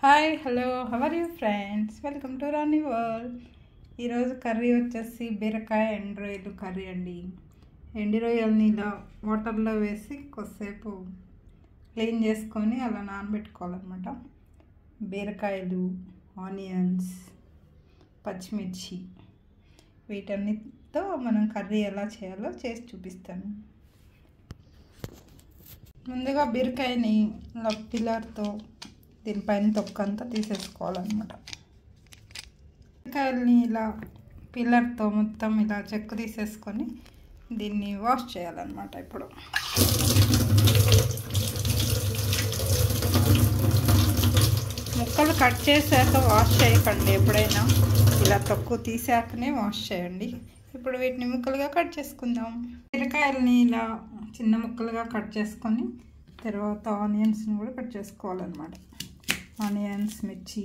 Hi hello how are you friends, welcome to Rani world. ఈరోజు curry వచ్చేసి బీరకాయ ఎండు రొయ్యలు కర్రీ అండి. ఎండు రొయ్యలని ఇలా వాటర్లో వేసి కొద్దిసేపు క్లీన్ చేసుకొని అలా నానబెట్టుకోవాలన్నమాట. బీరకాయలు, ఆనియన్స్, పచ్చిమిర్చి వీటన్నిటితో మనం కర్రీ ఎలా చేయాలో చేసి చూపిస్తాను. ముందుగా బీరకాయని ఇలా పిల్లర్తో దీనిపైన తొక్కంతా తీసేసుకోవాలన్నమాట. బీరకాయలని ఇలా పిల్లర్తో మొత్తం ఇలా చెక్కు తీసేసుకొని దీన్ని వాష్ చేయాలన్నమాట. ఇప్పుడు ముక్కలు కట్ చేశాక వాష్ చేయకండి, ఎప్పుడైనా ఇలా తొక్కు తీసాకనే వాష్ చేయండి. ఇప్పుడు వీటిని ముక్కలుగా కట్ చేసుకుందాం. బీరకాయలని ఇలా చిన్న ముక్కలుగా కట్ చేసుకొని తర్వాత ఆనియన్స్ని కూడా కట్ చేసుకోవాలన్నమాట. ఆనియన్స్, మిర్చి,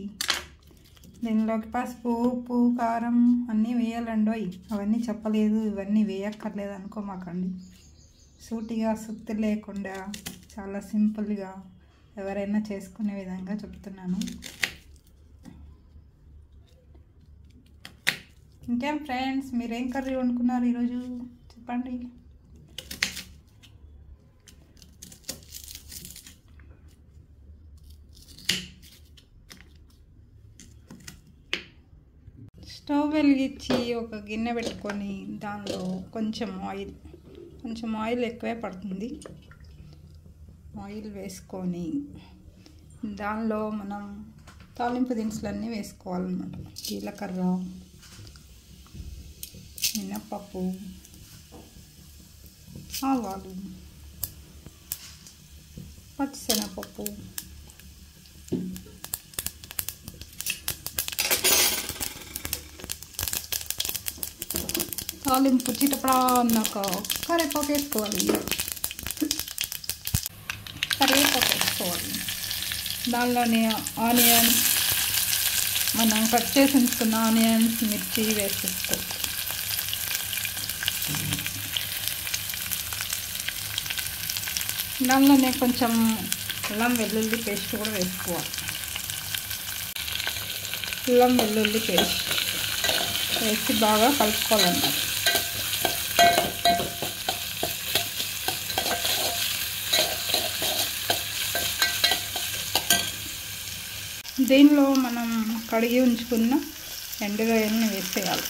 దీనిలోకి పసుపు, ఉప్పు, కారం అన్నీ వేయాలండి. అవన్నీ చెప్పలేదు, ఇవన్నీ వేయక్కర్లేదు అనుకోమాకండి. సూటిగా సుత్తి లేకుండా చాలా సింపుల్గా ఎవరైనా చేసుకునే విధంగా చెప్తున్నాను. ఇంకేం ఫ్రెండ్స్, మీరేం కర్రీ వండుకున్నారు ఈరోజు చెప్పండి. స్టవ్ వెలిగించి ఒక గిన్నె పెట్టుకొని దానిలో కొంచెం ఆయిల్ ఎక్కువే పడుతుంది. ఆయిల్ వేసుకొని దానిలో మనం తాలింపు దినుసులన్నీ వేసుకోవాలన్నమాట. జీలకర్ర, మినప్పప్పు, ఆవాలు, పచ్చిశనగపప్పు, తాలింపు చిటపడా అన్నాక కరివేపాకు వేసుకోవాలి. దానిలోనే ఆనియన్స్, మనం కట్ చేసి ఉంచుకున్న ఆనియన్స్, మిర్చి వేసేసుకోవాలి. దానిలోనే కొంచెం అల్లం వెల్లుల్లి పేస్ట్ కూడా వేసుకోవాలి. అల్లం వెల్లుల్లి పేస్ట్ వేసి బాగా కలుపుకోవాలన్నమాట. దీనిలో మనం కడిగి ఉంచుకున్న ఎండు రొయ్యల్ని వేసేయాలి.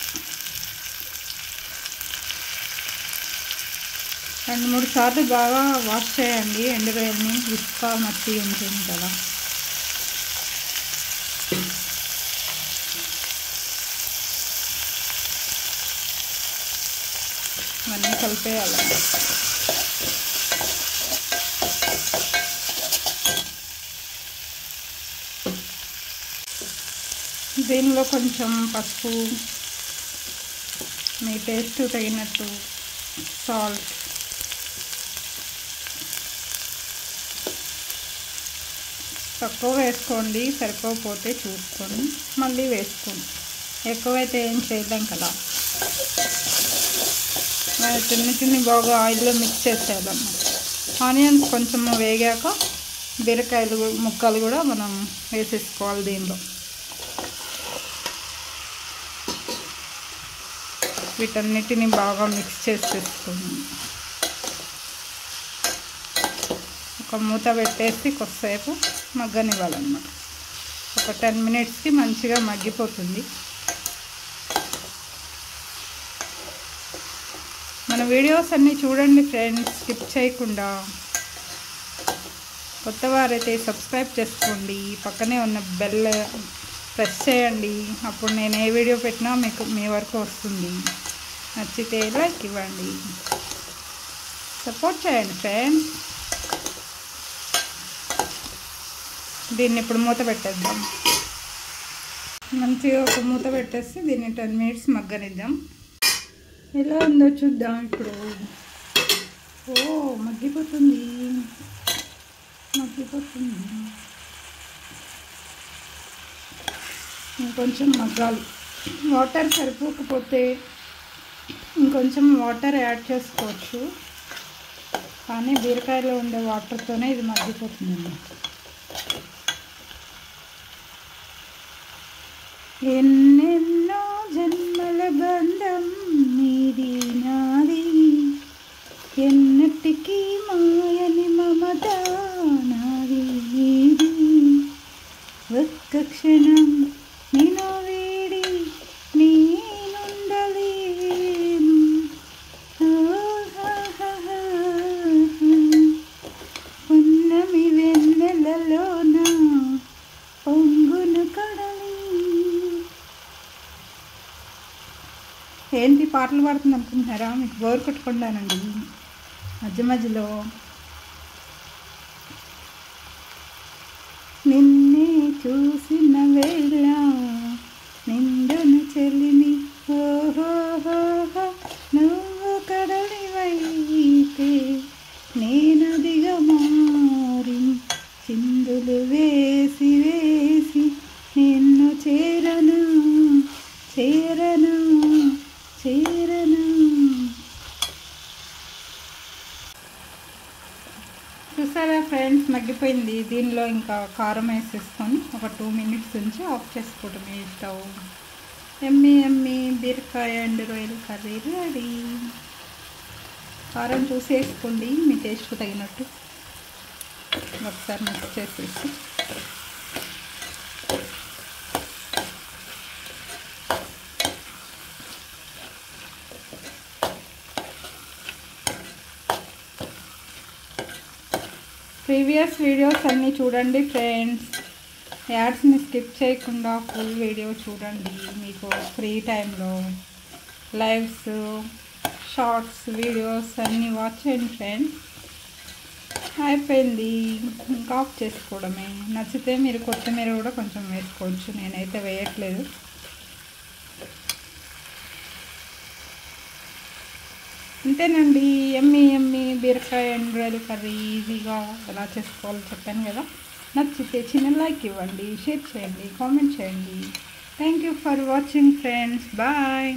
2-3 సార్లు బాగా వాష్ చేయండి ఎండు రొయ్యల్ని, ఇసుక మట్టి ఉంటుంది కదా. ఇవన్నీ కలిపేయాలి. దీనిలో కొంచెం పసుపు, మీ టేస్ట్ తగినట్టు సాల్ట్, తక్కువ వేసుకోండి, సరిపోతే చూసుకొని మళ్ళీ వేసుకోండి. ఎక్కువైతే ఏం చేయలేం కదా. చిన్ని బాగా ఆయిల్లో మిక్స్ చేసేయాలన్నమాట. ఆనియన్స్ కొంచెం వేగాక బీరకాయలు ముక్కలు కూడా మనం వేసేసుకోవాలి. దీనిలో వీటన్నిటిని బాగా మిక్స్ చేసేసుకొని ఒక మూత పెట్టేసి కొద్దిసేపు మగ్గనివ్వాలన్నమాట. ఒక 10 మినిట్స్కి మంచిగా మగ్గిపోతుంది. మన వీడియోస్ అన్నీ చూడండి ఫ్రెండ్స్, స్కిప్ చేయకుండా. కొత్త వారైతే సబ్స్క్రైబ్ చేసుకోండి, పక్కనే ఉన్న బెల్ ప్రెస్ చేయండి. అప్పుడు నేను ఏ వీడియో పెట్టినా మీకు మీ వరకు వస్తుంది. నచ్చితే లైక్ ఇవ్వండి, సపోర్ట్ చేయండి ఫ్రెండ్స్. దీన్ని ఇప్పుడు మూత పెట్టేద్దాం. మంచిగా ఒక మూత పెట్టేసి దీన్ని 10 మినిట్స్ మగ్గనిద్దాం. ఎలా ఉందో చూద్దాం ఇప్పుడు. మగ్గిపోతుంది. ఇంకొంచెం మగ్గాలి. వాటర్ సరిపోకపోతే ఇంకొంచెం వాటర్ యాడ్ చేసుకోవచ్చు, కానీ బీరకాయలో ఉండే వాటర్తోనే ఇది మగ్గిపోతుంది. ఎన్నెన్నో జన్మల బంధం నీది నాది, ఎన్నటికీ మాయని మమత నాది నీది, ఒక్క క్షణం నేను వీడి నేనుండలేను. పున్నమి వెన్నెలలోన పొంగును కడలి. ఏంటి పాటలు పాడుతుంది అనుకుంటున్నారా? మీకు బోర్ కొట్టుకుంటానండి మధ్య మధ్యలో. నిన్నే చూసిన వేళ నిండున చెలిమి, ఓహోహోహో నువ్వు కడలివైతే నేనదిగా మారి, చిందులు వేసి వేసి నిన్ను చేరను చేరను చేరను. చూసారా ఫ్రెండ్స్, మగ్గిపోయింది. దీనిలో ఇంకా కారం వేసేసుకొని ఒక 2 minutes ఉంచి ఆఫ్ చేసుకోవటమే స్టవ్. ఎమ్మి ఎమ్మి బీరకాయ అండ్ రొయ్యల కర్రీ రెడీ. కారం చూసేసుకోండి మీ టేస్ట్కి తగినట్టు. ఒకసారి మిక్స్ చేసేసి ప్రీవియస్ వీడియోస్ అన్నీ చూడండి ఫ్రెండ్స్. యాడ్స్ని స్కిప్ చేయకుండా ఫుల్ వీడియో చూడండి. మీకు ఫ్రీ టైంలో లైవ్స్, షార్ట్స్, వీడియోస్ అన్నీ వాచ్ చేయండి ఫ్రెండ్స్. అయిపోయింది, ఇంకా ఆఫ్ చేసుకోవడమే. నచ్చితే మీరు కొత్తిమీర కూడా కొంచెం వేసుకోవచ్చు, నేనైతే వేయట్లేదు. అంతేనండి, ఎమ్మి ఎమ్మి బీరకాయ అండ్ రొయ్యల కర్రీ ఈజీగా ఎలా చేసుకోవాలో చెప్పాను కదా. నచ్చితే చిన్న లైక్ ఇవ్వండి, షేర్ చేయండి, కామెంట్ చేయండి. Thank you for watching friends. Bye.